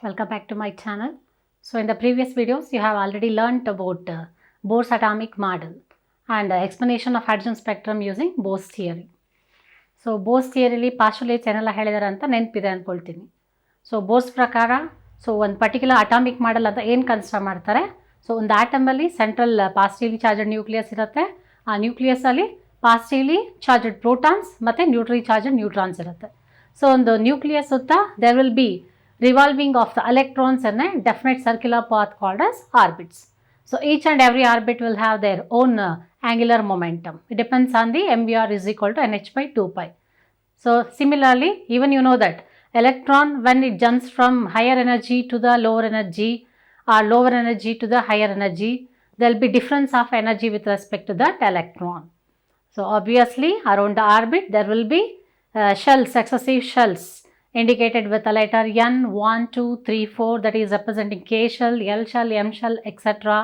Welcome back to my channel. So in the previous videos you have already learnt about Bohr's atomic model and explanation of hydrogen spectrum using Bohr's theory. So Bohr's ಥಿಯರಿಲಿ postulates ಏನೆಲ್ಲ ಹೇಳಿದಾರೆ ಅಂತ ನೆನಪಿದೆ ಅಂದ್ಕೊಳ್ತೀನಿ. So Bohr's ಪ್ರಕಾರ ಒಂದು particular atomic model ಅಂತ ಏನು ಕನ್ಸಿಡರ್ ಮಾಡ್ತಾರೆ. ಒಂದು ಆಟಮಲ್ಲಿ ಸೆಂಟ್ರಲ್ ಪಾಸಿಟಿವ್ಲಿ ಚಾರ್ಜಡ್ ನ್ಯೂಕ್ಲಿಯಸ್ ಇರುತ್ತೆ. ಆ ನ್ಯೂಕ್ಲಿಯಸಲ್ಲಿ ಪಾಸಿಟಿವ್ಲಿ ಚಾರ್ಜಡ್ ಪ್ರೋಟಾನ್ಸ್ ಮತ್ತು ನ್ಯೂಟ್ರಲಿ ಚಾರ್ಜಡ್ ನ್ಯೂಟ್ರಾನ್ಸ್ ಇರುತ್ತೆ. ಒಂದು ನ್ಯೂಕ್ಲಿಯಸ್ ಸುತ್ತ there will be revolving of the electrons in a definite circular path called as orbits. So each and every orbit will have their own angular momentum. It depends on the mvr is equal to nh by 2 pi. So similarly, even you know that electron, when it jumps from higher energy to the lower energy or lower energy to the higher energy, there will be difference of energy with respect to that electron. So obviously around the orbit there will be shells, successive shells indicated with a letter n, 1, 2, 3, 4, that is representing K shell, L shell, M shell, etc.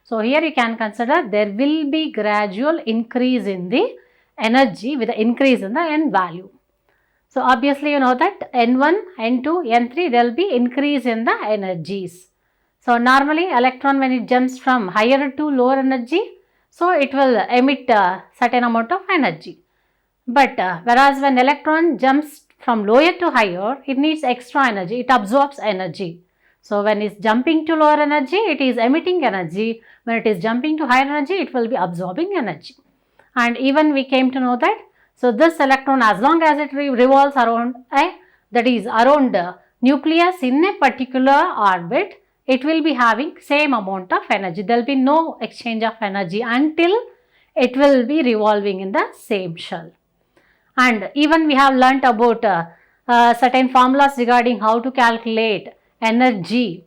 So here you can consider there will be gradual increase in the energy with the increase in the n value. So obviously you know that n1, n2, n3 there will be increase in the energies. So normally electron when it jumps from higher to lower energy, so it will emit a certain amount of energy. But whereas when electron jumps from lower to higher, it needs extra energy, it absorbs energy. So when it's jumping to lower energy, it is emitting energy. When it is jumping to higher energy, it will be absorbing energy. And even we came to know that, so this electron, as long as it revolves around that is around the nucleus in a particular orbit, it will be having same amount of energy. There will be no exchange of energy until it will be revolving in the same shell. And even we have learnt about certain formulas regarding how to calculate energy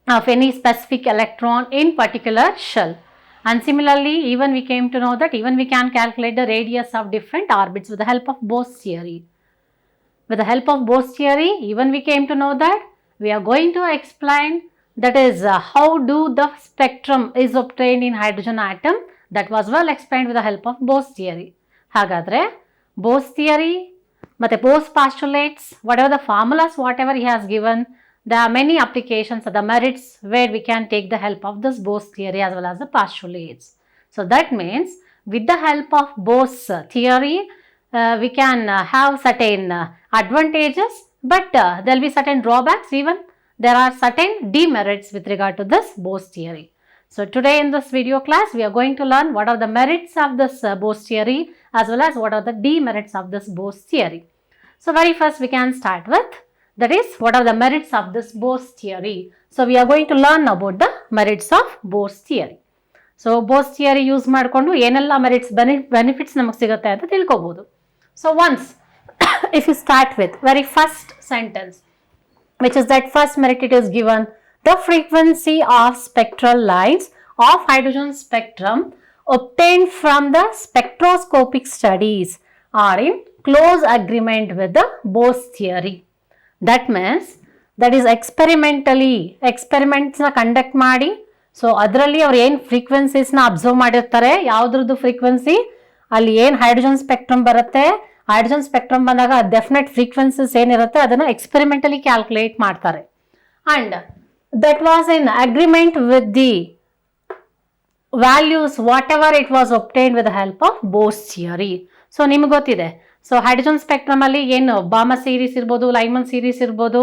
of any specific electron in particular shell. And similarly, even we came to know that even we can calculate the radius of different orbits with the help of Bohr's theory. With the help of Bohr's theory, even we came to know that we are going to explain, that is how do the spectrum is obtained in hydrogen atom. That was well explained with the help of Bohr's theory. Hagadre Bohr's theory, ಮತ್ತೆ Bohr's postulates, whatever the formulas, whatever he has given, there are many applications of the merits where we can take the help of this Bohr's theory as well as the postulates. So that means with the help of Bohr's theory, we can have certain advantages, but there will be certain drawbacks. Even there are certain demerits with regard to this Bohr's theory. So today in this video class, we are going to learn what are the merits of this Bohr's theory as well as what are the demerits of this Bohr's theory. So very first we can start with, that is what are the merits of this Bohr's theory. So we are going to learn about the merits of Bohr's theory. So Bohr's theory use ಮಾಡಿಕೊಂಡು ಏನೆಲ್ಲ merits benefits ನಮಗೆ ಸಿಗುತ್ತೆ ಅಂತ ತಿಳ್ಕೊಬಹುದು. So once if you start with very first sentence, which is that first merit, it is given, the frequency of spectral lines of hydrogen spectrum obtained from the spectroscopic studies are in close agreement with the Bohr's theory. That means that is experiments na conduct ಮಾಡಿ, so ಅದರಲ್ಲಿ ಅವ್ರು ಏನು ಫ್ರೀಕ್ವೆನ್ಸೀಸ್ನ observe ಮಾಡಿರ್ತಾರೆ, ಯಾವುದ್ರದ್ದು frequency ಅಲ್ಲಿ ಏನು hydrogen spectrum ಬರುತ್ತೆ, hydrogen spectrum ಬಂದಾಗ definite frequencies ಏನಿರುತ್ತೆ ಅದನ್ನು ಎಕ್ಸ್ಪೆರಿಮೆಂಟಲಿ ಕ್ಯಾಲ್ಕುಲೇಟ್ ಮಾಡ್ತಾರೆ. And that was in agreement with the values whatever it was obtained with the help of Bohr's theory. So ನಿಮ್ಗೆ ಗೊತ್ತಿದೆ, ಸೊ ಹೈಡ್ರೋಜನ್ ಸ್ಪೆಕ್ಟ್ರಮ್ ಅಲ್ಲಿ ಏನು ಬಾಮಾ ಸೀರೀಸ್ ಇರ್ಬೋದು, ಲೈಮನ್ ಸೀರೀಸ್ ಇರ್ಬೋದು,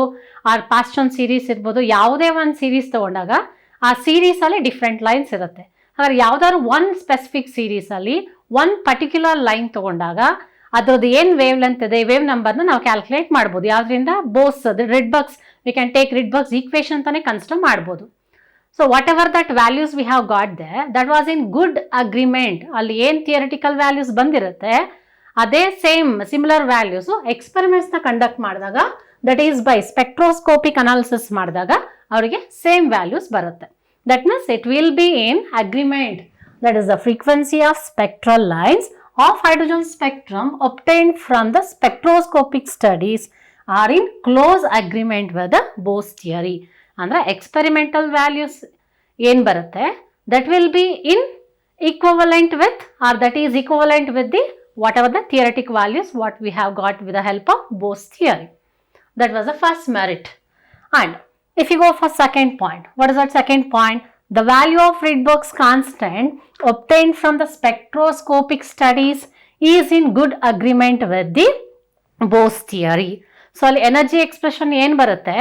ಆರ್ ಪಾಸ್ಟನ್ ಸೀರೀಸ್ ಇರ್ಬೋದು, ಯಾವುದೇ ಒಂದು ಸೀರೀಸ್ ತಗೊಂಡಾಗ ಆ ಸೀರೀಸಲ್ಲಿ ಡಿಫ್ರೆಂಟ್ ಲೈನ್ಸ್ ಇರುತ್ತೆ. ಹಾಗಾದ್ರೆ ಯಾವ್ದಾದ್ರು ಒನ್ ಸ್ಪೆಸಿಫಿಕ್ ಸೀರೀಸಲ್ಲಿ ಒನ್ ಪರ್ಟಿಕ್ಯುಲರ್ ಲೈನ್ ತಗೊಂಡಾಗ ಅದ್ರದ್ದು ಏನು ವೇವ್ ಲೆಂತ್ ಇದೆ, ವೇವ್ ನಂಬರ್ನ ನಾವು ಕ್ಯಾಲ್ಕುಲೇಟ್ ಮಾಡ್ಬೋದು. ಯಾವುದರಿಂದ? Bohr's Rydberg's, we can take Rydberg's equation ಅಂತಾನೆ ಕನ್ಸಿಡರ್ ಮಾಡ್ಬೋದು. So whatever that values we have got they, that was in good agreement. ಅಲ್ಲಿ ಏನು ಥಿಯರಿಟಿಕಲ್ ವ್ಯಾಲ್ಯೂಸ್ ಬಂದಿರುತ್ತೆ ಅದೇ ಸೇಮ್ ಸಿಮಿಲರ್ ವ್ಯಾಲ್ಯೂಸು ಎಕ್ಸ್ಪೆರಿಮೆಂಟ್ಸ್ನ ಕಂಡಕ್ಟ್ ಮಾಡಿದಾಗ, that is by spectroscopic analysis ಮಾಡಿದಾಗ ಅವರಿಗೆ ಸೇಮ್ ವ್ಯಾಲ್ಯೂಸ್ ಬರುತ್ತೆ. That means it will be in agreement. That is the frequency of spectral lines of hydrogen spectrum obtained from the spectroscopic studies are in close agreement with the Bohr's theory. ಅಂದ್ರೆ experimental values ಏನು ಬರುತ್ತೆ, that will be in equivalent with, or that is equivalent with the whatever the theoretic values what we have got with the help of Bohr's theory. That was the first merit. And If you go for second point, what is that second point? The value of Rydberg's constant obtained from the spectroscopic studies is in good agreement with the Bose theory. So ಅಲ್ಲಿ energy expression ಏನು ಬರುತ್ತೆ,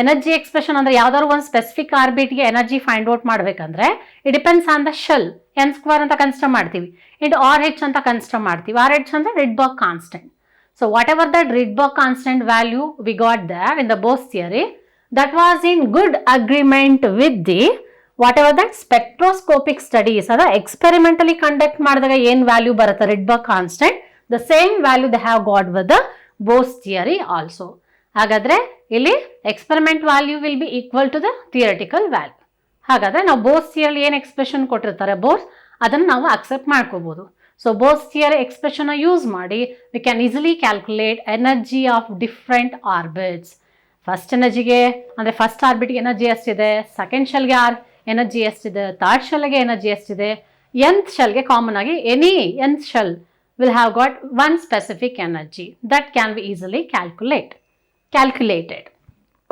energy expression ಅಂದರೆ ಯಾವ್ದಾದ್ರು ಒಂದು specific ಆರ್ಬಿಟ್ಗೆ energy find out ಮಾಡಬೇಕಂದ್ರೆ it depends on the shell. N square ಅಂತ consider ಮಾಡ್ತೀವಿ, into R ಹೆಚ್ ಅಂತ ಕನ್ಸಿಡರ್ ಮಾಡ್ತೀವಿ. ಆರ್ ಹೆಚ್ ಅಂದರೆ Rydberg constant. So whatever that Rydberg constant value we got there in the Bose theory, that was in good agreement with the whatever that spectroscopic studies, ada experimentally conduct ಮಾಡಿದಾಗ ಏನು value ಬರುತ್ತೆ Rydberg constant, the same value they have got with the Bose theory also. ಹಾಗಾದ್ರೆ ಇಲ್ಲಿ experiment value will be equal to the theoretical value. ಹಾಗಾದ್ರೆ ನಾವು Bose theory ಏನು expression ಕೊಟ್ಟಿರ್ತಾರೆ ಬೋಸ್, ಅದನ್ನು ನಾವು ಅಕ್ಸೆಪ್ಟ್ ಮಾಡ್ಕೋಬಹುದು. So Bohr's theory expression use ಮಾಡಿ we can easily calculate energy of different orbits. First ಎನರ್ಜಿಗೆ ಅಂದರೆ ಫಸ್ಟ್ ಆರ್ಬಿಟ್ಗೆ ಎನರ್ಜಿ ಎಷ್ಟಿದೆ, ಸೆಕೆಂಡ್ ಶೆಲ್ಗೆ ಎನರ್ಜಿ ಎಷ್ಟಿದೆ, ಥರ್ಡ್ ಶೆಲ್ಗೆ ಎನರ್ಜಿ ಎಷ್ಟಿದೆ, nth ಶೆಲ್ಗೆ ಕಾಮನ್ ಆಗಿ any nth shell will have got one specific energy that can be easily calculated.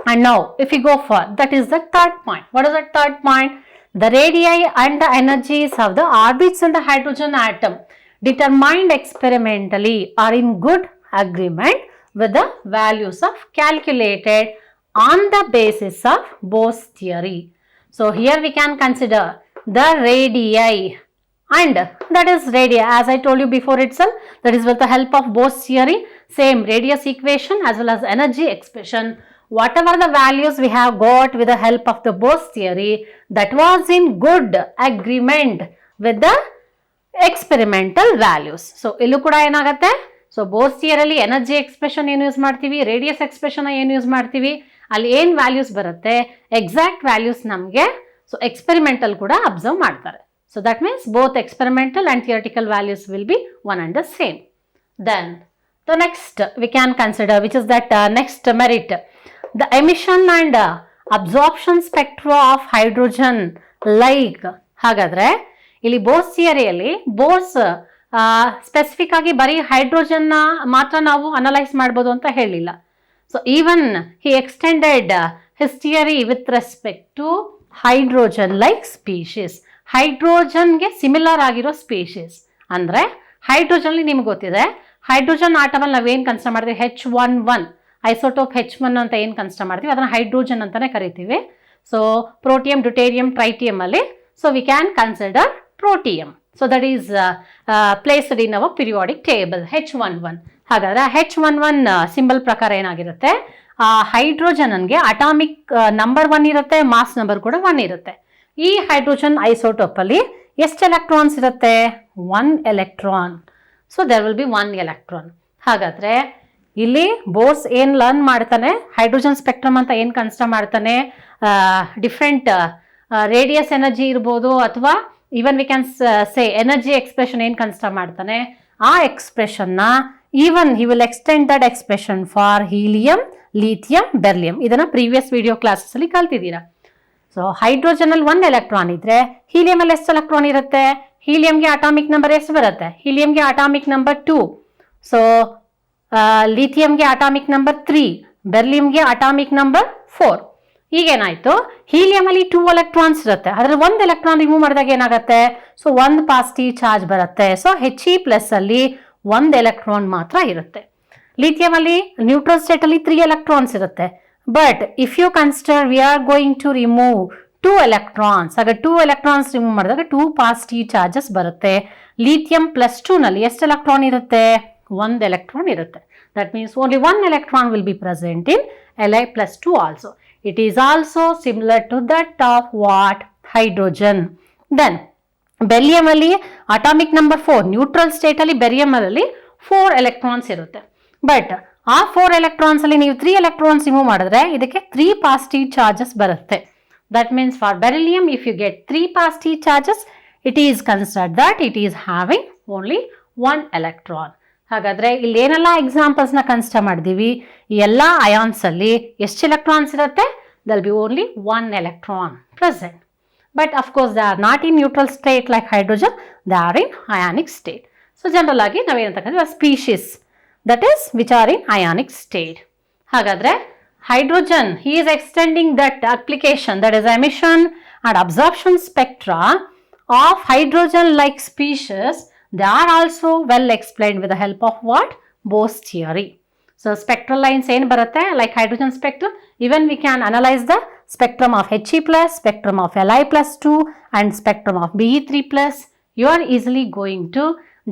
And now if we go for, that is the third point. What is the third point? The radii and the energies of the orbits in the hydrogen atom determined experimentally are in good agreement with the values of calculated on the basis of Bose theory. So here we can consider the radii, and that is radii, as I told you before itself, that is with the help of Bose theory, same radius equation as well as energy expression, whatever the values we have got with the help of the Bose theory, that was in good agreement with the experimental values. So illu kuda enagutte, so Bose theory alli energy expression ಏನು use ಮಾಡ್ತೀವಿ, radius expression ಏನು use ಮಾಡ್ತೀವಿ, ಅಲ್ಲಿ ಏನು values ಬರುತ್ತೆ exact values ನಮಗೆ so experimental ಕೂಡ observe ಮಾಡ್ತಾರೆ. So that means both experimental and theoretical values will be one and the same. Then the next we can consider, which is that next merit, the emission and absorption spectra of hydrogen like. ಹಾಗಾದ್ರೆ ಇಲ್ಲಿ Bose ಥಿಯರಿಯಲ್ಲಿ Bose specific ಆಗಿ ಬರೀ ಹೈಡ್ರೋಜನ್ನ ಮಾತ್ರ ನಾವು analyse ಮಾಡ್ಬೋದು ಅಂತ ಹೇಳಿಲ್ಲ. So even he extended his theory with respect to hydrogen like species. ಹೈಡ್ರೋಜನ್ಗೆ ಸಿಮಿಲರ್ ಆಗಿರೋ ಸ್ಪೀಶೀಸ್ ಅಂದರೆ ಹೈಡ್ರೋಜನ್ಲಿ ನಿಮ್ಗೆ ಗೊತ್ತಿದೆ, ಹೈಡ್ರೋಜನ್ ಆಟಮಲ್ಲಿ ನಾವೇನು ಕನ್ಸಿಡರ್ ಮಾಡ್ತೀವಿ, H11 ಐಸೋಟೋಪ್ H1 ಅಂತ ಏನು ಕನ್ಸಿಡರ್ ಮಾಡ್ತೀವಿ ಅದನ್ನು ಹೈಡ್ರೋಜನ್ ಅಂತಲೇ ಕರಿತೀವಿ. ಸೊ ಪ್ರೋಟಿಯಂ, ಡ್ಯೂಟೇರಿಯಂ, ಟ್ರೈಟಿಯಮ್ ಅಲ್ಲಿ so we can consider protium. So that is placed in our periodic table H11. ಹಾಗಾದ್ರೆ H11 ಸಿಂಬಲ್ ಪ್ರಕಾರ ಏನಾಗಿರುತ್ತೆ, ಹೈಡ್ರೋಜನ್ಗೆ ಅಟಾಮಿಕ್ ನಂಬರ್ 1 ಇರುತ್ತೆ, ಮಾಸ್ ನಂಬರ್ ಕೂಡ 1 ಇರುತ್ತೆ. ಈ ಹೈಡ್ರೋಜನ್ ಐಸೋಟೋಪ್ ಅಲ್ಲಿ ಎಷ್ಟು ಎಲೆಕ್ಟ್ರಾನ್ಸ್ ಇರುತ್ತೆ, 1 electron. So there will be 1 electron. ಹಾಗಾದ್ರೆ ಇಲ್ಲಿ ಬೋಸ್ ಏನು ಲರ್ನ್ ಮಾಡ್ತಾನೆ, ಹೈಡ್ರೋಜನ್ ಸ್ಪೆಕ್ಟ್ರಮ್ ಅಂತ ಏನು ಕನ್ಸಿಡರ್ ಮಾಡ್ತಾನೆ, ಡಿಫ್ರೆಂಟ್ ರೇಡಿಯಸ್ ಎನರ್ಜಿ ಇರ್ಬೋದು ಅಥವಾ even we can say energy expression ಏನು ಕನ್ಸಿಡರ್ ಮಾಡ್ತಾನೆ, ಆ ಎಕ್ಸ್ಪ್ರೆಷನ್ನ even he will extend that expression for helium, lithium, beryllium. ಇದನ್ನ ಪ್ರೀವಿಯಸ್ ವಿಡಿಯೋ ಕ್ಲಾಸಸ್ ಅಲ್ಲಿ ಕಲ್ತಿದ್ದೀರಾ. ಸೊ ಹೈಡ್ರೋಜನ್ ಅಲ್ಲಿ 1 ಎಲೆಕ್ಟ್ರಾನ್ ಇದ್ರೆ ಹೀಲಿಯಂ ಅಲ್ಲಿ ಎಷ್ಟು ಎಲೆಕ್ಟ್ರಾನ್ ಇರುತ್ತೆ, ಹೀಲಿಯಂಗೆ ಅಟಾಮಿಕ್ ನಂಬರ್ ಎಷ್ಟು ಬರುತ್ತೆ, ಹೀಲಿಯಂಗೆ ಅಟಾಮಿಕ್ ನಂಬರ್ 2, ಸೊ ಲಿಥಿಯಂಗೆ ಅಟಾಮಿಕ್ ನಂಬರ್ 3, ಬೆರ್ಲಿಯಂಗೆ ಅಟಾಮಿಕ್ ನಂಬರ್ 4. ಈಗೇನಾಯ್ತು, ಹೀಲಿಯಂ ಅಲ್ಲಿ 2 ಎಲೆಕ್ಟ್ರಾನ್ಸ್ ಇರುತ್ತೆ, ಅದರಲ್ಲಿ 1 ಎಲೆಕ್ಟ್ರಾನ್ ರಿಮೂವ್ ಮಾಡಿದಾಗ ಏನಾಗುತ್ತೆ, ಸೊ 1 ಪಾಸಿಟಿವ್ ಚಾರ್ಜ್ ಬರುತ್ತೆ. ಸೊ He+ ಅಲ್ಲಿ 1 ಎಲೆಕ್ಟ್ರಾನ್ ಮಾತ್ರ ಇರುತ್ತೆ. ಲಿಥಿಯಂ ಅಲ್ಲಿ ನ್ಯೂಟ್ರಲ್ ಸ್ಟೇಟ್ ಅಲ್ಲಿ 3 ಎಲೆಕ್ಟ್ರಾನ್ಸ್ ಇರುತ್ತೆ. But if you consider we are going to remove 2 electrons, ಆಗ 2 ಎಲೆಕ್ಟ್ರಾನ್ಸ್ ರಿಮೂವ್ ಮಾಡಿದಾಗ 2 ಪಾಸಿಟಿವ್ ಚಾರ್ಜಸ್ ಬರುತ್ತೆ. ಲಿಥಿಯಂ +2 ನಲ್ಲಿ ಎಷ್ಟು ಎಲೆಕ್ಟ್ರಾನ್ ಇರುತ್ತೆ, 1 ಎಲೆಕ್ಟ್ರಾನ್ ಇರುತ್ತೆ. That means only 1 electron will be present in Li+2 also. It is also similar to that of what, hydrogen. Then beryllium ಅಲ್ಲಿ atomic number 4, neutral state ಅಲ್ಲಿ beryllium ಅಲ್ಲಿ 4 electrons ಇರುತ್ತೆ. But ಆ 4 electrons ಅಲ್ಲಿ ನೀವು 3 electrons remove ಮಾಡಿದ್ರೆ ಇದಕ್ಕೆ 3 positive charges ಬರುತ್ತೆ. That means for beryllium if you get 3 positive charges, it is considered that it is having only 1 electron. ಹಾಗಾದ್ರೆ ಇಲ್ಲಿ ಏನೆಲ್ಲ ಎಕ್ಸಾಂಪಲ್ಸ್ ನ ಕನ್ಸಿಡರ್ ಮಾಡಿದೀವಿ, ಈ ಎಲ್ಲ ಅಯಾನ್ಸ್ ಅಲ್ಲಿ ಎಷ್ಟು ಎಲೆಕ್ಟ್ರಾನ್ಸ್ ಇರುತ್ತೆ, there will be only 1 electron present. But of course they are not in neutral state like hydrogen, they are in ionic state. So general ಆಗಿ ನಾವೇನಂತ ಕರೀತೀವಿ species, that is which are in ionic state. ಹಾಗಾದ್ರೆ hydrogen, he is extending that application, that is emission and absorption spectra of hydrogen like species. They are also well explained with the help of what? Bose theory. So spectral lines ಏನು ಬರುತ್ತೆ like hydrogen spectrum, even we can analyze the spectrum of He plus, spectrum of Li plus 2 and spectrum of Be3 plus. You are easily going to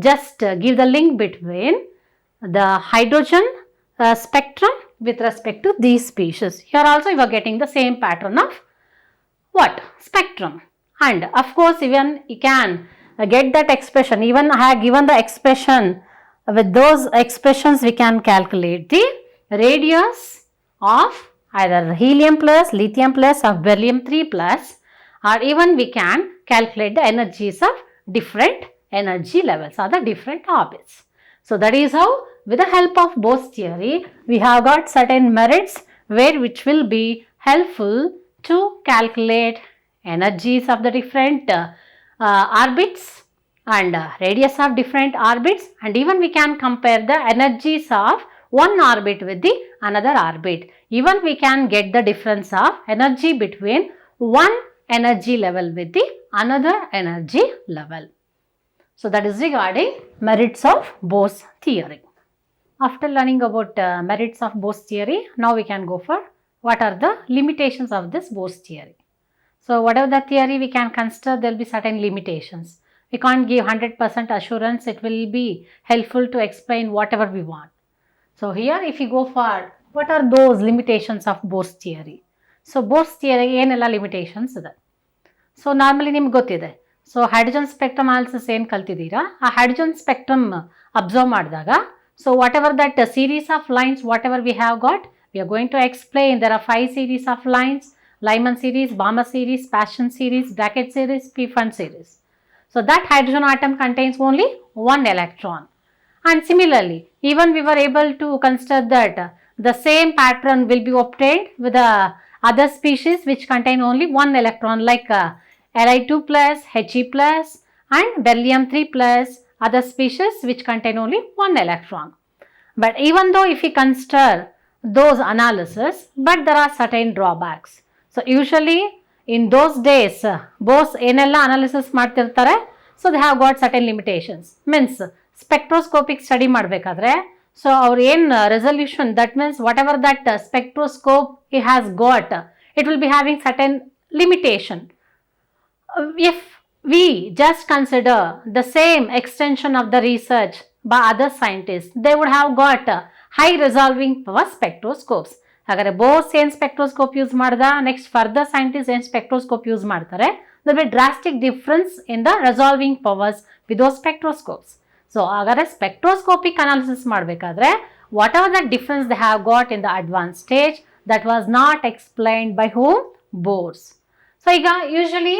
just give the link between the hydrogen spectrum with respect to these species. Here also you are getting the same pattern of what? Spectrum. And of course even you can get that expression, even I have given the expression, with those expressions we can calculate the radius of either helium plus, lithium plus or beryllium 3 plus, or even we can calculate the energies of different energy levels or the different orbits. So that is how with the help of Bose theory we have got certain merits which will be helpful to calculate energies of the different orbits and radius of different orbits, and even we can compare the energies of one orbit with the another orbit. Even we can get the difference of energy between one energy level with the another energy level. So that is regarding merits of Bose theory. After learning about merits of Bose theory, now we can go for what are the limitations of this Bose theory. So whatever the theory we can consider, there will be certain limitations. We can't give 100% assurance it will be helpful to explain whatever we want. So here if you go for what are those limitations of Bose theory. So Bose theory ಏನೆಲ್ಲ limitations ಇದೆ. So normally ನಿಮ್ಗೆ ಗೊತ್ತಿದೆ. So hydrogen spectrum analysis ಏನು ಕಲ್ತಿದ್ದೀರಾ, ಆ hydrogen spectrum observe ಮಾಡಿದಾಗ, so whatever that series of lines whatever we have got, we are going to explain there are 5 series of lines: Lyman series, Balmer series, Paschen series, Brackett series, Pfund series. So that hydrogen atom contains only one electron. And similarly, even we were able to consider that the same pattern will be obtained with the other species which contain only one electron, like Li2 plus, He plus and beryllium 3 plus, other species which contain only one electron. But even though if we consider those analysis, but there are certain drawbacks. So usually in those days Bose ಏನೆಲ್ಲ analysis ಮಾಡ್ತಿರ್ತಾರೆ, so they have got certain limitations. Means spectroscopic study ಮಾಡಬೇಕಾದ್ರೆ, so ಅವ್ರು ಏನು resolution, that means what ever that spectroscope he has got, it will be having certain limitation. If we just consider the same extension of the research by other scientists, they would have got high resolving power spectroscopes. ಹಾಗಾದರೆ ಬೋಸ್ ಏನು spectroscope use ಮಾಡ್ದ, next further scientist ಏನು spectroscope use ಮಾಡ್ತಾರೆ, there will be drastic difference in the resolving powers with those spectroscopes. So ಹಾಗಾದರೆ spectroscopic analysis ಮಾಡಬೇಕಾದ್ರೆ whatever the difference they have got in the advanced stage, that was not explained by whom? Bose. So ಈಗ usually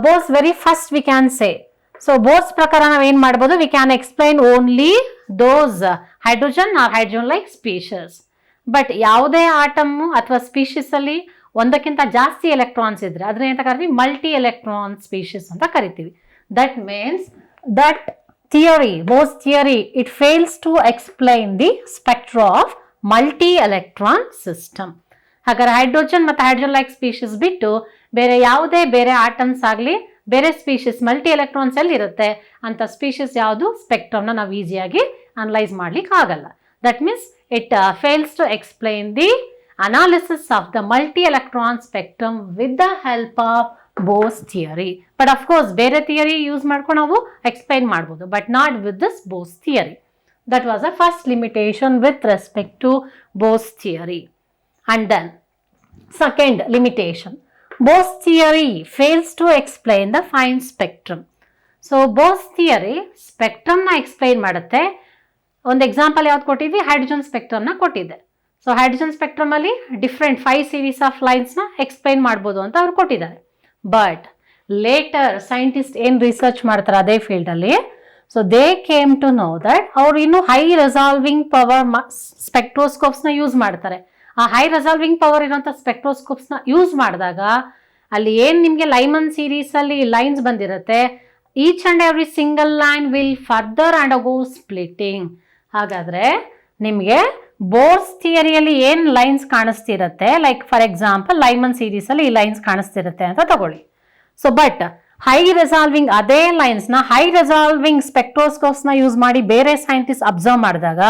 Bose very first we can say, so Bose ಪ್ರಕಾರ ನಾವು ಏನು ಮಾಡ್ಬೋದು, we can explain only those hydrogen or hydrogen like species. But ಯಾವುದೇ ಆಟಮ್ಮು ಅಥವಾ ಸ್ಪೀಷೀಸಲ್ಲಿ ಒಂದಕ್ಕಿಂತ ಜಾಸ್ತಿ electrons ಇದ್ದರೆ ಅದನ್ನ ಅಂತ ಕರಿತೀವಿ ಮಲ್ಟಿ ಎಲೆಕ್ಟ್ರಾನ್ ಸ್ಪೀಷೀಸ್ ಅಂತ ಕರಿತೀವಿ. That means that theory, Bohr's theory, it fails to explain the spectra of multi electron system. ಹಾಗಾದ್ರೆ ಹೈಡ್ರೋಜನ್ ಮತ್ತು ಹೈಡ್ರೋಜನ್ ಲೈಕ್ ಸ್ಪೀಷೀಸ್ ಬಿಟ್ಟು ಬೇರೆ ಯಾವುದೇ ಬೇರೆ ಆಟಮ್ಸ್ ಆಗಲಿ, ಬೇರೆ ಸ್ಪೀಷೀಸ್ ಮಲ್ಟಿ ಎಲೆಕ್ಟ್ರಾನ್ಸ್ ಎಲ್ಲಿ ಇರುತ್ತೆ ಅಂತ ಸ್ಪೀಷೀಸ್ ಯಾವುದು ಸ್ಪೆಕ್ಟ್ರಮ್ನ ನಾವು ಈಸಿಯಾಗಿ ಅನಲೈಸ್ ಮಾಡ್ಲಿಕ್ಕೆ ಆಗಲ್ಲ. That means it fails to explain the analysis of the multi-electron spectrum with the help of Bose theory. But of course, ಬೇರೆ theory use ಮಾಡ್ಕೊಂಡು ನಾವು explain ಮಾಡ್ಬೋದು, but not with this Bose theory. That was the first limitation with respect to Bose theory. And then, second limitation, Bose theory fails to explain the fine spectrum. So, Bose theory spectrumನ explain ಮಾಡುತ್ತೆ. ಒಂದು example ಯಾವ್ದು ಕೊಟ್ಟಿದ್ವಿ, hydrogen ಸ್ಪೆಕ್ಟ್ರಮ್ನ ಕೊಟ್ಟಿದ್ದೆ. So hydrogen ಸ್ಪೆಕ್ಟ್ರಮಲ್ಲಿ different 5 series of ಲೈನ್ಸ್ನ explain ಮಾಡ್ಬೋದು ಅಂತ ಅವ್ರು ಕೊಟ್ಟಿದ್ದಾರೆ. ಬಟ್ ಲೇಟರ್ ಸೈಂಟಿಸ್ಟ್ ಏನು ರಿಸರ್ಚ್ ಮಾಡ್ತಾರೆ ಅದೇ ಫೀಲ್ಡಲ್ಲಿ, so they came to know that ಅವ್ರು ಇನ್ನೂ ಹೈ ರೆಸಾಲ್ವಿಂಗ್ ಪವರ್ ಸ್ಪೆಕ್ಟ್ರೋಸ್ಕೋಪ್ಸ್ನ ಯೂಸ್ ಮಾಡ್ತಾರೆ. ಆ ಹೈ ರೆಸಾಲ್ವಿಂಗ್ ಪವರ್ ಇರೋಂಥ ಸ್ಪೆಕ್ಟ್ರೋಸ್ಕೋಪ್ಸ್ನ ಯೂಸ್ ಮಾಡಿದಾಗ ಅಲ್ಲಿ ಏನು ನಿಮಗೆ ಲೈಮನ್ ಸೀರೀಸಲ್ಲಿ ಲೈನ್ಸ್ ಬಂದಿರುತ್ತೆ, each and every single line will further undergo splitting. ಹಾಗಾದರೆ ನಿಮಗೆ ಬೋರ್ಸ್ ಥಿಯರಿಯಲ್ಲಿ ಏನ್ ಲೈನ್ಸ್ ಕಾಣಿಸ್ತಿರತ್ತೆ, like for example Lyman series ಅಲ್ಲಿ ಈ ಲೈನ್ಸ್ ಕಾಣಿಸ್ತಿರುತ್ತೆ ಅಂತ ತಗೊಳ್ಳಿ. ಸೊ ಬಟ್ ಹೈ ರೆಸಾಲ್ವಿಂಗ್ ಅದೇ ಲೈನ್ಸ್ ನ ಹೈ ರೆಸಾಲ್ವಿಂಗ್ ಸ್ಪೆಕ್ಟ್ರೋಸ್ಕೋಪ್ಸ್ ನ ಯೂಸ್ ಮಾಡಿ ಬೇರೆ ಸೈಂಟಿಸ್ಟ್ ಅಬ್ಸರ್ವ್ ಮಾಡಿದಾಗ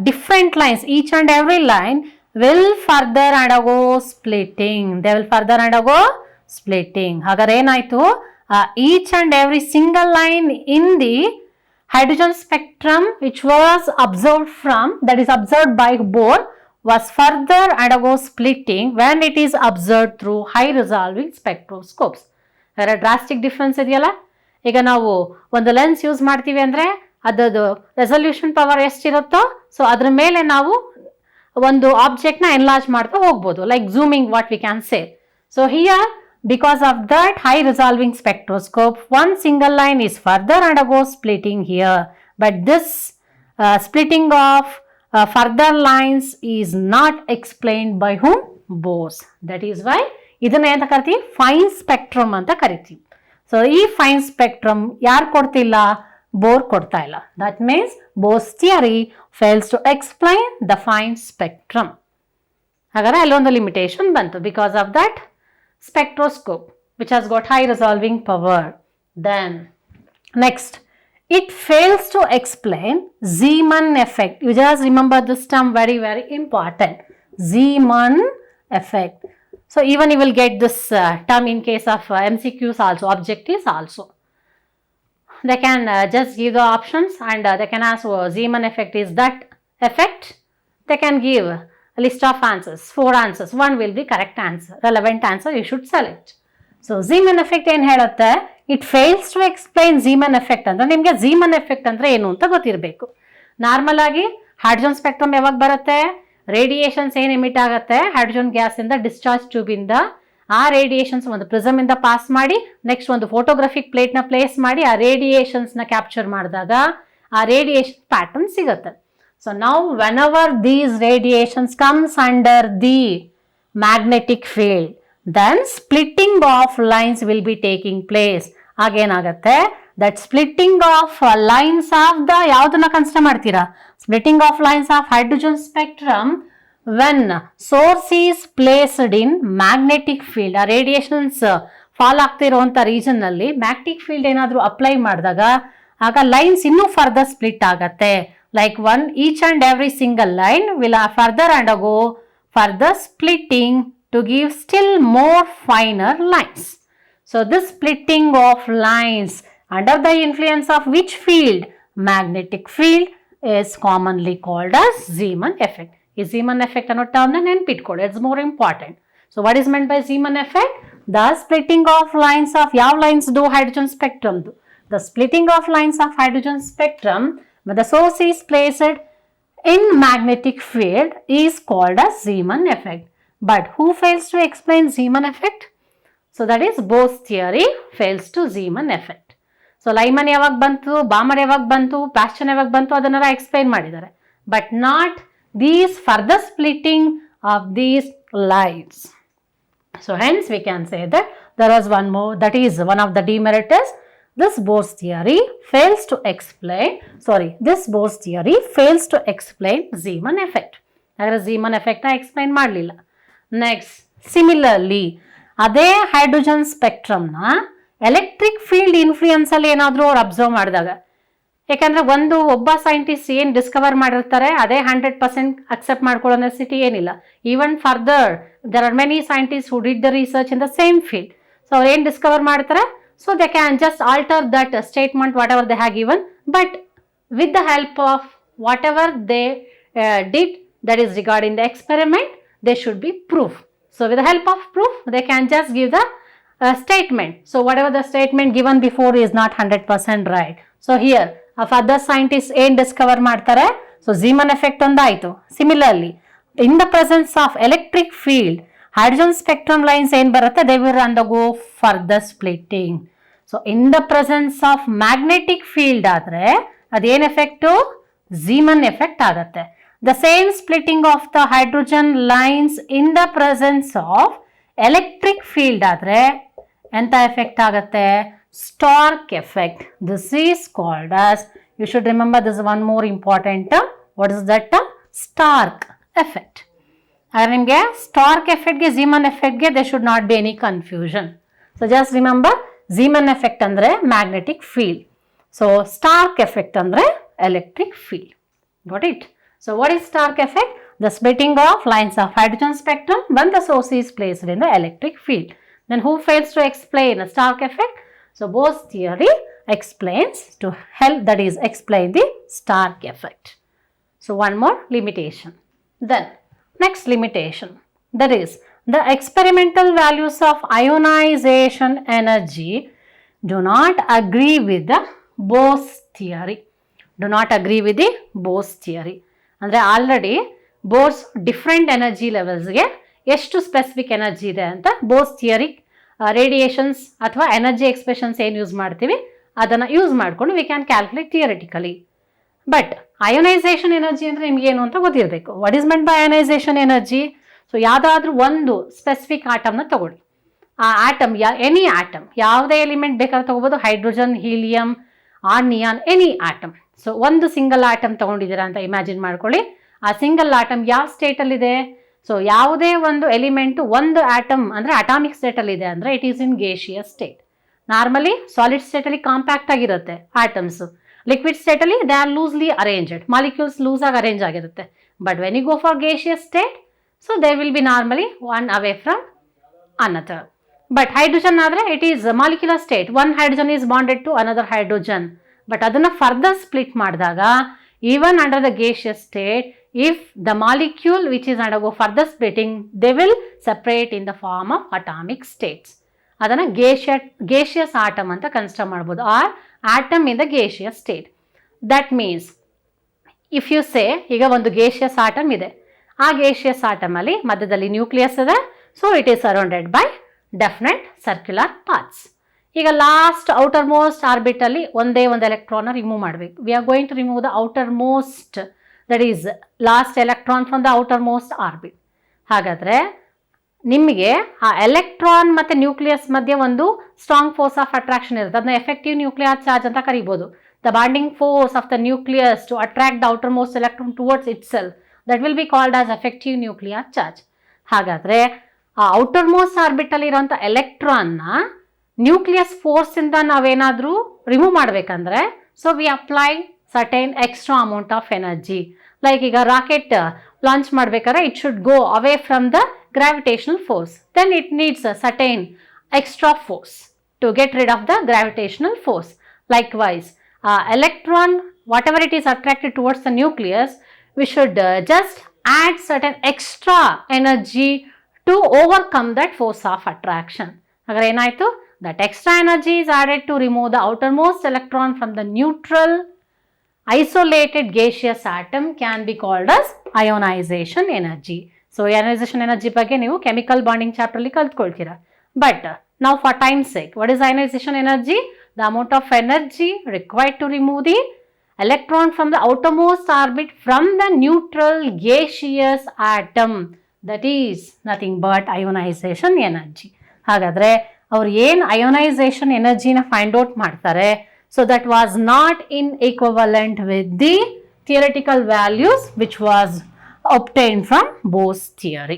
different lines, each and every line will further undergo splitting. They will further undergo splitting. ಹಾಗಾದ್ರೆ ಏನಾಯ್ತು, each and every single line in the hydrogen spectrum which was observed from, that is observed by Bohr, was further undergo splitting when it is observed through high resolving spectroscopes. ಅದರ drastic difference ಇದೆಯಲ್ಲ. ಈಗ ನಾವು ಒಂದು lens use ಮಾಡ್ತೀವಿ ಅಂದರೆ ಅದರದ್ದು resolution power ಎಷ್ಟಿರುತ್ತೋ so ಅದ್ರ ಮೇಲೆ ನಾವು ಒಂದು ಆಬ್ಜೆಕ್ಟ್ನ ಎನ್ಲಾರ್ಜ್ ಮಾಡ್ತಾ ಹೋಗ್ಬೋದು, like zooming what we can say. So here because of that high resolving spectroscope, one single line is further undergo splitting here, but this splitting of further lines is not explained by whom? Bose. That is why ಇದನ್ನ ಏನಂತ ಕರಿತೀವಿ, fine spectrum ಅಂತ ಕರಿತೀವಿ. So ಈ fine spectrum ಯಾರು ಕೊಡ್ತಿಲ್ಲ, Bohr ಕೊಡ್ತಾ ಇಲ್ಲ. That means Bohr's theory fails to explain the fine spectrum. ಹಾಗಾದ್ರೆ ಅಲ್ಲೊಂದು ಲಿಮಿಟೇಷನ್ ಬಂತು, because of that spectroscope which has got high resolving power. Then next, it fails to explain Zeeman effect. You just remember this term, very very important, Zeeman effect. So even you will get this term in case of MCQs also, objectives also. They can just give the options and they can ask Zeeman effect is that effect. They can give a list of answers, 4 answers, one will be correct answer, relevant answer you should select. So Zeeman effect ಏನು ಹೇಳುತ್ತೆ, it fails to explain Zeeman effect ಅಂದ್ರೆ ನಿಮಗೆ Zeeman effect ಅಂದ್ರೆ ಏನು ಅಂತ ಗೊತ್ತಿರಬೇಕು. Normal ಆಗಿ hydrogen spectrum ಯಾವಾಗ ಬರುತ್ತೆ, ರೇಡಿಯೇಷನ್ಸ್ ಏನು ಎಮಿಟ್ ಆಗುತ್ತೆ ಹೈಡ್ರೋಜನ್ ಗ್ಯಾಸ್ ಇಂದ ಡಿಸ್ಚಾರ್ಜ್ ಟ್ಯೂಬ್ ಇಂದ, ಆ ರೇಡಿಯೇಷನ್ಸ್ ಒಂದು ಪ್ರಿಸಮ್ ಇಂದ ಪಾಸ್ ಮಾಡಿ ನೆಕ್ಸ್ಟ್ ಒಂದು ಫೋಟೋಗ್ರಫಿಕ್ ಪ್ಲೇಟ್ ನ ಪ್ಲೇಸ್ ಮಾಡಿ ಆ ರೇಡಿಯೇಷನ್ಸ್ ನ ಕ್ಯಾಪ್ಚರ್ ಮಾಡಿದಾಗ ಆ ರೇಡಿಯೇಷನ್ ಪ್ಯಾಟರ್ನ್ ಸಿಗುತ್ತೆ. So now whenever these radiations comes under the magnetic field, then splitting of lines will be taking place. Again agate that splitting of lines of the yaudana consider ಮಾಡ್ತೀರಾ, splitting of lines of hydrogen spectrum when source is placed in magnetic field. ಆ radiations fall ಆಗ್ತಿರುವಂತ region ನಲ್ಲಿ magnetic field ಏನಾದರೂ apply ಮಾಡಿದಾಗ ಆಗ lines ಇನ್ನೂ further split ಆಗತ್ತೆ. Like one, each and every single line will further undergo further splitting to give still more finer lines. So this splitting of lines under the influence of which field? Magnetic field is commonly called as Zeeman effect. Is Zeeman effect ಅನ್ನೋ term ನ ನೆನಪಿಟ್ಕೊಳ್ಳಿ, it's more important. So what is meant by Zeeman effect? The splitting of lines of ಯಾವ lines do hydrogen spectrum do? The splitting of lines of hydrogen spectrum when the source is placed in magnetic field is called as Zeeman effect. But who fails to explain Zeeman effect? So that is Bose theory fails to Zeeman effect. So Lyman ಯಾವಾಗ ಬಂತು, ಬಾಮರ್ ಯಾವಾಗ ಬಂತು, ಪ್ಯಾಸ್ಚನ್ ಯಾವಾಗ ಬಂತು ಅದನ್ನೆಲ್ಲ explain ಮಾಡಿದ್ದಾರೆ, but not these further splitting of these lines. So hence we can say that there was one more, that is one of the demerits. This Bose theory fails to explain Zeeman effect. ಹಾಗಾದ್ರೆ Zeeman effect ನ explain ಮಾಡಲಿಲ್ಲ. Next, similarly ಅದೇ hydrogen ಸ್ಪೆಕ್ಟ್ರಮ್ನ electric field influence ಅಲ್ಲಿ ಏನಾದರೂ ಅವ್ರು observe ಮಾಡಿದಾಗ, ಯಾಕಂದ್ರೆ ಒಬ್ಬ ಸೈಂಟಿಸ್ಟ್ ಏನು ಡಿಸ್ಕವರ್ ಮಾಡಿರ್ತಾರೆ ಅದೇ 100% ಅಕ್ಸೆಪ್ಟ್ ಮಾಡ್ಕೊಳ್ಳೋ ನೆಸೆಸಿಟಿ ಏನಿಲ್ಲ. Even further there are many scientist who did the research in the same field. So ಅವ್ರು ಏನು ಡಿಸ್ಕವರ್ ಮಾಡ್ತಾರೆ, so they can just alter that statement whatever they have given, but with the help of whatever they did, that is regarding the experiment, they should be proof. So with the help of proof they can just give the statement. So whatever the statement given before is not 100% right. So here a further scientist ಏನು Discover ಮಾಡ್ತಾರೆ, so Zeeman effect ಒಂದಾಯಿತು. Similarly in the presence of electric field, hydrogen spectrum lines ಏನು ಬರುತ್ತೆ, they will undergo further splitting. So in the presence of magnetic field ಆದರೆ ಅದೇನು effect, Zeeman effect ಆಗುತ್ತೆ. The same splitting of the hydrogen lines in the presence of electric field ಆದರೆ ಎಂತ effect ಆಗುತ್ತೆ, Stark effect. This is called as, you should remember this one more important term. What is that term? Stark effect. ಹಾಗಾದ್ರೆ ನಿಮಗೆ Stark ಎಫೆಕ್ಟ್ಗೆ Zeeman ಎಫೆಕ್ಟ್ಗೆ they should not be any confusion. So just remember, Zeeman effect ಅಂದರೆ magnetic field. So Stark effect ಅಂದರೆ electric field. Got it? So what is Stark effect? The splitting of lines of hydrogen spectrum when the source is placed in the electric field. Then who fails to explain a Stark effect? So Bohr's theory explains to help, that is explain the Stark effect. So one more limitation. Then next limitation, that is the experimental values of ionization energy do not agree with the Bohr's theory. Do not agree with the Bohr's theory. ಅಂದರೆ already Bohr's different energy ಲೆವೆಲ್ಸ್ಗೆ ಎಷ್ಟು specific energy ಇದೆ ಅಂತ Bohr's theory radiations ಅಥವಾ energy expressions ಏನು use ಮಾಡ್ತೀವಿ ಅದನ್ನು use ಮಾಡಿಕೊಂಡು we can calculate theoretically. But ionisation energy ಅಂದರೆ ನಿಮಗೇನು ಅಂತ ಗೊತ್ತಿರಬೇಕು. What is meant by ionisation energy? So ಯಾವುದಾದ್ರೂ ಒಂದು ಸ್ಪೆಸಿಫಿಕ್ ಆಟಮ್ನ ತಗೊಳ್ಳಿ. ಆ ಆಟಮ್ ಎನಿ ಆಟಮ್, ಯಾವುದೇ ಎಲಿಮೆಂಟ್ ಬೇಕಾದ್ರೆ ತಗೋಬೋದು, hydrogen, helium, neon, any atom. So ಒಂದು ಸಿಂಗಲ್ ಆಟಮ್ ತಗೊಂಡಿದ್ದೀರಾ ಅಂತ ಇಮ್ಯಾಜಿನ್ ಮಾಡ್ಕೊಳ್ಳಿ. ಆ ಸಿಂಗಲ್ ಆಟಮ್ ಯಾವ ಸ್ಟೇಟಲ್ಲಿದೆ? ಸೊ ಯಾವುದೇ ಒಂದು ಎಲಿಮೆಂಟು ಒಂದು ಆಟಮ್ ಅಂದರೆ ಅಟಾಮಿಕ್ ಸ್ಟೇಟಲ್ಲಿದೆ ಅಂದರೆ it is in gaseous state. Normally solid ಸ್ಟೇಟಲ್ಲಿ ಕಾಂಪ್ಯಾಕ್ಟ್ ಆಗಿರುತ್ತೆ ಆಟಮ್ಸು. ಲಿಕ್ವಿಡ್ ಸ್ಟೇಟಲ್ಲಿ they are loosely arranged, molecules loose ಆಗಿ ಅರೇಂಜ್ ಆಗಿರುತ್ತೆ. But when you go for gaseous state, so they will be normally one away from another. But hydrogen ಆದರೆ it is molecular state, one hydrogen is bonded to another hydrogen. But ಅದನ್ನು further split ಮಾಡಿದಾಗ even under the gaseous state, if the molecule which is undergo further splitting, they will separate in the form of atomic states. ಅದನ್ನು gaseous atom ಅಂತ consider ಮಾಡ್ಬೋದು, or atom in the gaseous state. That means if you say, ಈಗ ಒಂದು gaseous atom ಇದೆ, ಆ gaseous ಆಟಮಲ್ಲಿ ಮಧ್ಯದಲ್ಲಿ nucleus ಇದೆ. So it is surrounded by definite circular paths. ಈಗ ಲಾಸ್ಟ್ ಔಟರ್ ಮೋಸ್ಟ್ ಆರ್ಬಿಟಲ್ಲಿ ಒಂದೇ ಒಂದು ಎಲೆಕ್ಟ್ರಾನ್ ರಿಮೂವ್ ಮಾಡಬೇಕು. We are going to remove the outermost, that is last electron from the outermost orbit. ಹಾಗಾದರೆ ನಿಮಗೆ ಆ electron ಮತ್ತು nucleus ಮಧ್ಯೆ ಒಂದು ಸ್ಟ್ರಾಂಗ್ ಫೋರ್ಸ್ ಆಫ್ ಅಟ್ರಾಕ್ಷನ್ ಇರುತ್ತೆ. ಅದನ್ನ ಎಫೆಕ್ಟಿವ್ ನ್ಯೂಕ್ಲಿಯರ್ ಚಾರ್ಜ್ ಅಂತ ಕರಿಬೋದು. The bonding force of the nucleus to attract the outermost electron towards itself, that will be called as effective nuclear charge. ಹಾಗಾದರೆ ಆ outer most ಆರ್ಬಿಟಲ್ಲಿ ಇರೋಂಥ ಎಲೆಕ್ಟ್ರಾನ್ನ nucleus ಫೋರ್ಸಿಂದ ನಾವೇನಾದರೂ remove ಮಾಡಬೇಕಂದ್ರೆ, so we apply certain extra amount of energy. Like ಈಗ rocket launch ಮಾಡಬೇಕಾದ್ರೆ it should go away from the gravitational force, then it needs a certain extra force to get rid of the gravitational force. Likewise electron, whatever it is attracted towards the nucleus, we should just add certain extra energy to overcome that force of attraction. Agar enaitu, that extra energy is added to remove the outermost electron from the neutral isolated gaseous atom, can be called as ionization energy. So ionization energy ಬಗ್ಗೆ ನೀವು chemical bonding chapter ಅಲ್ಲಿ ಕಲ್ತ್ಕೊಳ್ತೀರಾ. But now for time's sake, what is ionization energy? The amount of energy required to remove the electron from the outermost orbit from the neutral gaseous atom, that is nothing but ionization energy. ಹಾಗಾದರೆ ಅವ್ರು ಏನು ionisation ಎನರ್ಜಿನ find out ಮಾಡ್ತಾರೆ, so that was not in equivalent with the theoretical values which was obtained from Bohr's theory.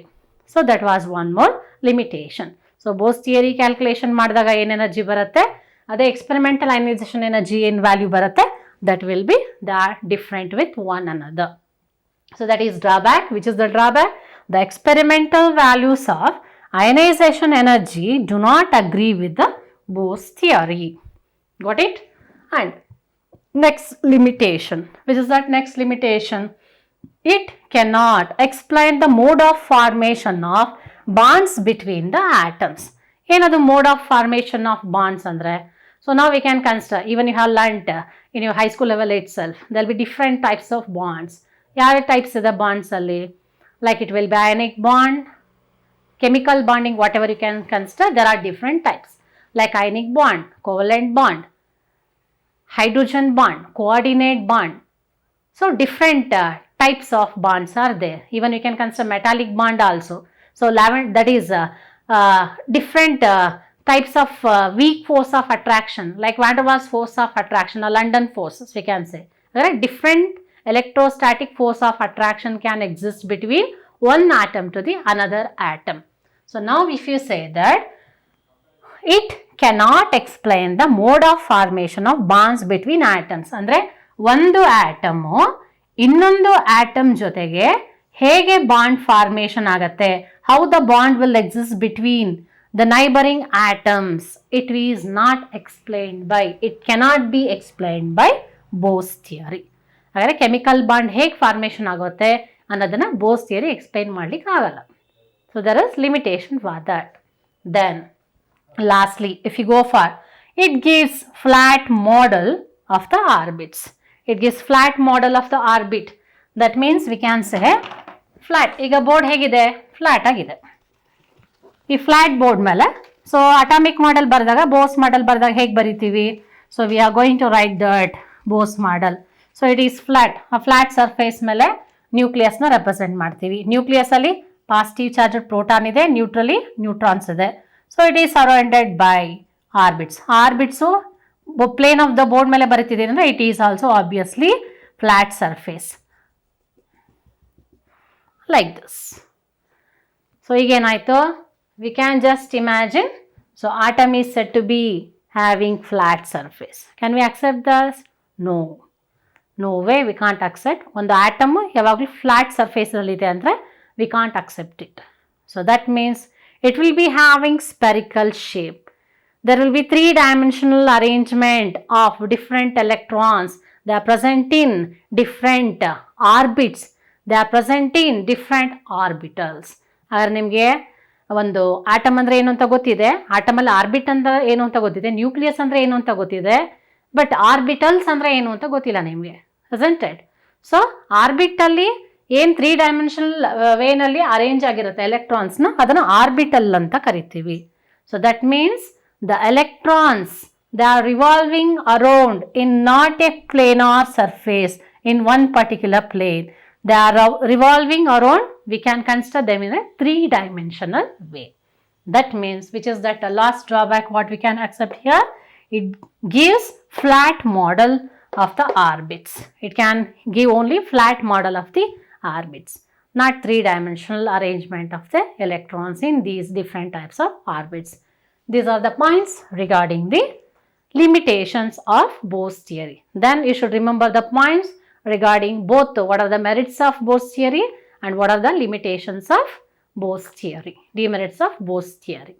So that was one more limitation. So Bohr's theory calculation ಮಾಡಿದಾಗ ಏನು energy ಬರುತ್ತೆ, ಅದೇ experimental ionisation energy ಏನು value ಬರುತ್ತೆ, that will be different with one another. So that is drawback. Which is the drawback? The experimental values of ionization energy do not agree with the Bohr's theory. Got it? And next limitation. Which is that next limitation? It cannot explain the mode of formation of bonds between the atoms. ಏನದು mode of formation of bonds andre? So now we can consider, even you have learnt in your high school level itself, there will be different types of bonds. ಯಾವ types ಇದೆ bonds ಅಲ್ಲಿ? Like it will be ionic bond, chemical bonding, whatever you can consider, there are different types. Like ionic bond, covalent bond, hydrogen bond, coordinate bond. So different types of bonds are there. Even you can consider metallic bond also. So that is different types of weak force of attraction, like van der Waals force of attraction or London forces, we can say. There are different electrostatic force of attraction can exist between one atom to the another atom. So now if you say that it cannot explain the mode of formation of bonds between atoms, ಅಂದರೆ ಒಂದು atom ಇನ್ನೊಂದು atom ಜೊತೆಗೆ ಹೇಗೆ bond formation ಆಗತ್ತೆ, how the bond will exist between the neighbouring atoms, it is not explained by, it cannot be explained by Bohr's theory. ಹಾಗಾದರೆ chemical bond ಹೇಗೆ formation ಆಗುತ್ತೆ ಅನ್ನೋದನ್ನು ಬೋಸ್ ಥಿಯರಿ ಎಕ್ಸ್ಪ್ಲೈನ್ ಮಾಡ್ಲಿಕ್ಕೆ ಆಗಲ್ಲ. So there is limitation for that. Then lastly, if you go for, it gives flat model of the orbits. It gives flat model of the orbit. That means we can say flat. ಈಗ board ಹೇಗಿದೆ, flat ಆಗಿದೆ. ಈ flat board ಮೇಲೆ so atomic model ಬರೆದಾಗ, Bohr's model ಬರೆದಾಗ ಹೇಗೆ ಬರಿತೀವಿ, so we are going to write that Bohr's model. So it is flat. ಆ ಫ್ಲಾಟ್ ಸರ್ಫೇಸ್ ಮೇಲೆ ನ್ಯೂಕ್ಲಿಯಸ್ನ ರೆಪ್ರೆಸೆಂಟ್ ಮಾಡ್ತೀವಿ. ನ್ಯೂಕ್ಲಿಯಸ್ ಅಲ್ಲಿ ಪಾಸಿಟಿವ್ ಚಾರ್ಜ್ ಪ್ರೋಟಾನ್ ಇದೆ, ನ್ಯೂಟ್ರಲಿ ನ್ಯೂಟ್ರಾನ್ಸ್ ಇದೆ. So it is surrounded by orbits. Orbits plane of the board ಮೇಲೆ ಬರೀತಿದೆ ಅಂದ್ರೆ it is also obviously flat surface like this. So ಈಗೇನಾಯ್ತು, we can just imagine, so atom is said to be having flat surface. Can we accept this? No, no way, we can't accept. ಒಂದು atom ಯಾವಾಗಲೂ flat surface ಅಲ್ಲಿ ಇದೆ ಅಂದ್ರೆ we can't accept it. So that means it will be having spherical shape. There will be three-dimensional arrangement of different electrons. They are present in different orbits. They are present in different orbitals. ಹಾಗಾದ್ರೆ ನಿಮಗೆ ಒಂದು atom ಅಂದರೆ ಏನು ಅಂತ ಗೊತ್ತಿದೆ, ಆಟಮಲ್ಲಿ orbit ಅಂದ್ರೆ ಏನು ಅಂತ ಗೊತ್ತಿದೆ, ನ್ಯೂಕ್ಲಿಯಸ್ ಅಂದರೆ ಏನು ಅಂತ ಗೊತ್ತಿದೆ, ಬಟ್ ಆರ್ಬಿಟಲ್ಸ್ ಅಂದರೆ ಏನು ಅಂತ ಗೊತ್ತಿಲ್ಲ ನಿಮಗೆ, isn't it? ಸೊ ಆರ್ಬಿಟಲ್ಲಿ ಏನು 3 ಡೈಮೆನ್ಷನಲ್ ವೇನಲ್ಲಿ ಅರೇಂಜ್ ಆಗಿರುತ್ತೆ ಎಲೆಕ್ಟ್ರಾನ್ಸ್ನ, ಅದನ್ನು ಆರ್ಬಿಟಲ್ ಅಂತ ಕರಿತೀವಿ. So that means the electrons they are revolving around in not a planar surface in one particular plane. They are revolving around, we can consider them in a 3 dimensional way. That means, which is that last drawback what we can accept here, it gives flat model of the orbits. It can give only flat model of the orbits, not 3-dimensional arrangement of the electrons in these different types of orbits. These are the points regarding the limitations of Bose theory. Then you should remember the points regarding both what are the merits of Bose theory and what are the limitations of Bose theory, demerits of Bose theory.